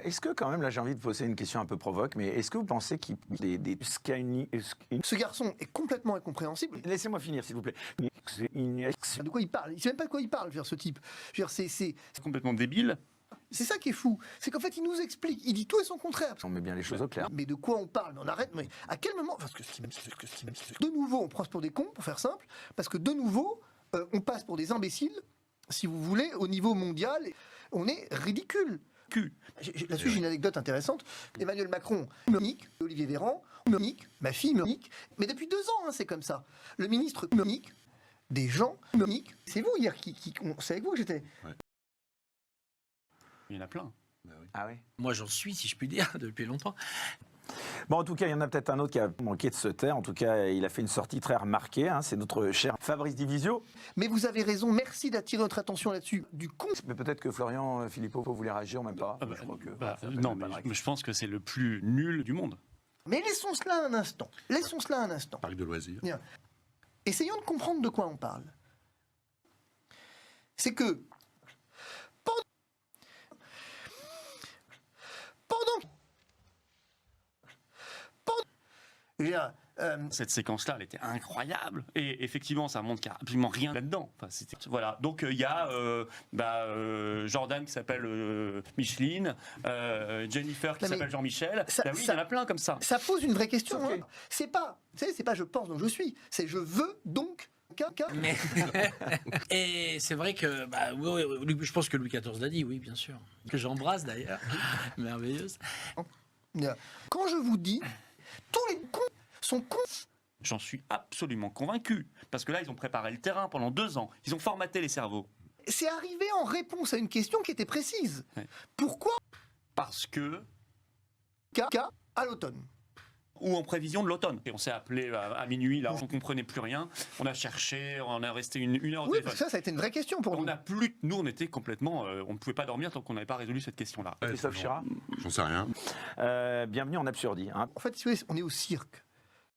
Est-ce que quand même, là j'ai envie de poser une question un peu provoque, mais est-ce que vous pensez qu'il y a des Ce garçon est complètement incompréhensible. Laissez-moi finir, s'il vous plaît. De quoi il parle? Il ne sait même pas de quoi il parle, ce type. Je veux dire, C'est complètement débile. c'est ça qui est fou. C'est qu'en fait, il nous explique. Il dit tout et son contraire. On met bien les choses au clair. Mais de quoi on parle? Mais on arrête. Mais à quel moment? Parce que de nouveau, on prend pour des cons, pour faire simple, parce que de nouveau, on passe pour des imbéciles, si vous voulez, au niveau mondial. On est ridicule. Là-dessus, j'ai une anecdote intéressante. Emmanuel Macron me nique, Olivier Véran me nique, ma fille me nique. Mais depuis 2 ans, hein, c'est comme ça. Le ministre me nique, des gens me niquent. C'est vous hier c'est avec vous que j'étais. Ouais. Il y en a plein. Ah oui. Moi, j'en suis, si je puis dire, depuis longtemps. Bon, en tout cas, il y en a peut-être un autre qui a manqué de se taire. En tout cas, il a fait une sortie très remarquée. Hein. C'est notre cher Fabrice Divisio. Mais vous avez raison, merci d'attirer notre attention là-dessus. Du con. Mais peut-être que Florian Philippot voulait réagir, même pas. Je crois que, Non, mais je pense que c'est le plus nul du monde. Mais laissons cela un instant. Laissons cela un instant. Parc de loisirs. Bien. Essayons de comprendre de quoi on parle. C'est que Cette séquence-là, elle était incroyable. Et effectivement, ça montre qu'il n'y a absolument rien là-dedans. Enfin, voilà. Donc, il y a Jordan qui s'appelle Micheline, Jennifer qui s'appelle Jean-Michel. Oui, il y en a plein comme ça. Ça pose une vraie question. Hein. C'est pas je pense donc je suis. C'est je veux donc. Mais... Et c'est vrai que, je pense que Louis XIV l'a dit, oui, bien sûr. Que j'embrasse d'ailleurs. Merveilleuse. Quand je vous dis, tous les cons sont cons. J'en suis absolument convaincu. Parce que là, ils ont préparé le terrain pendant 2 ans. Ils ont formaté les cerveaux. C'est arrivé en réponse à une question qui était précise. Ouais. Pourquoi Parce que... à l'automne. Ou en prévision de l'automne. Et on s'est appelé à minuit, là, on ne comprenait plus rien. On a cherché, on a resté une heure au Oui, téléphone. ça a été une vraie question pour nous. Nous, on était complètement... on ne pouvait pas dormir tant qu'on n'avait pas résolu cette question-là. Christophe Chira. J'en sais rien. Bienvenue en Absurdie. Hein. En fait, on est au cirque.